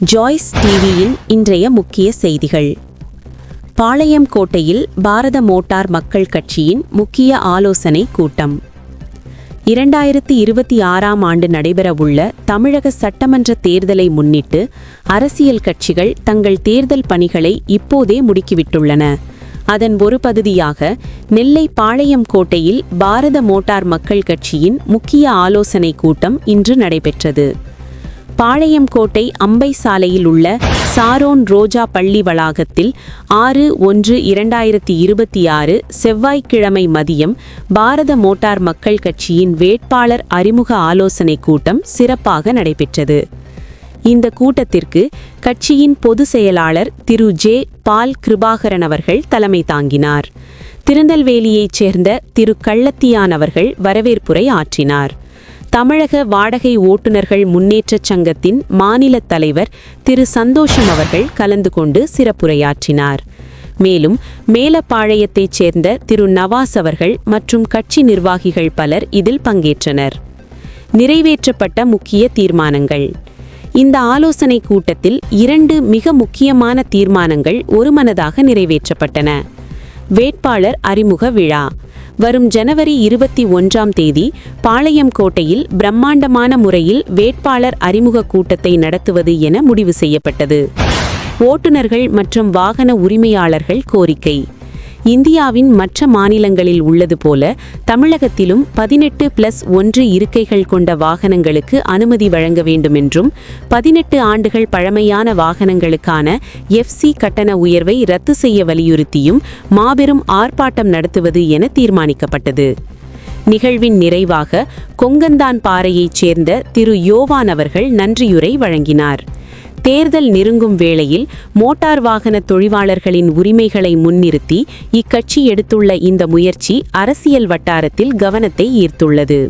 Joyce டிவியின் இன்றைய முக்கிய செய்திகள். பாளையம் கோட்டையில் பாரத மோட்டார் மக்கள் கட்சியின் முக்கிய ஆலோசனை கூட்டம். 2026ஆம் ஆண்டு நடைபெறவுள்ள தமிழக சட்டமன்ற தேர்தலை முன்னிட்டு அரசியல் கட்சிகள் தங்கள் தேர்தல் பணிகளை இப்போதே முடுக்கிவிட்டுள்ளன. அதன் ஒரு பகுதியாக நெல்லை பாளையம் கோட்டையில் பாரத மோட்டார் மக்கள் கட்சியின் முக்கிய ஆலோசனை கூட்டம் இன்று நடைபெற்றது. பாளையம் கோட்டை அம்பை சாலையில் உள்ள சாரோன் ரோஜா பள்ளி வளாகத்தில் 6/1/2026 செவ்வாய்க்கிழமை மதியம் பாரத மோட்டார் மக்கள் கட்சியின் வேட்பாளர் அறிமுக ஆலோசனை கூட்டம் சிறப்பாக நடைபெற்றது. இந்த கூட்டத்திற்கு கட்சியின் பொதுச் செயலாளர் திரு ஜே. பால் கிருபாகரன் அவர்கள் தலைமை தாங்கினார். திருநெல்வேலியைச் சேர்ந்த திரு கள்ளத்தியான் அவர்கள் வரவேற்புரை ஆற்றினார். தமிழக வாடகை ஓட்டுநர்கள் முன்னேற்றச் சங்கத்தின் மாநில தலைவர் திரு சந்தோஷம் அவர்கள் கலந்து கொண்டு சிறப்புரையாற்றினார். மேலும் மேலப்பாளையத்தைச் சேர்ந்த திரு நவாஸ் அவர்கள் மற்றும் கட்சி நிர்வாகிகள் பலர் இதில் பங்கேற்றனர். நிறைவேற்றப்பட்ட முக்கிய தீர்மானங்கள். இந்த ஆலோசனை கூட்டத்தில் 2 மிக முக்கியமான தீர்மானங்கள் ஒருமனதாக நிறைவேற்றப்பட்டன. வேட்பாளர் அறிமுக விழா வரும் ஜனவரி 21ஆம் தேதி பாளையம் கோட்டையில் பிரம்மாண்டமான முறையில் வேட்பாளர் அறிமுக கூட்டத்தை நடத்துவது என முடிவு செய்யப்பட்டது. ஓட்டுநர்கள் மற்றும் வாகன உரிமையாளர்கள் கோரிக்கை. இந்தியாவின் மற்ற மாநிலங்களில் உள்ளது போல தமிழகத்திலும் 18+1 இருக்கைகள் கொண்ட வாகனங்களுக்கு அனுமதி வழங்க வேண்டுமென்றும் 18 ஆண்டுகள் பழமையான வாகனங்களுக்கான FC கட்டண உயர்வை ரத்து செய்ய வலியுறுத்தியும் மாபெரும் ஆர்ப்பாட்டம் நடத்துவது என தீர்மானிக்கப்பட்டது. நிகழ்வின் நிறைவாக கொங்கந்தான் பாறையைச் சேர்ந்த திரு யோவான் அவர்கள் நன்றியுரை வழங்கினார். தேர்தல் நெருங்கும் வேளையில் மோட்டார் வாகன தொழிலாளர்களின் உரிமைகளை முன்னிறுத்தி இக்கட்சி எடுத்துள்ள இந்த முயற்சி அரசியல் வட்டாரத்தில் கவனத்தை ஈர்த்துள்ளது.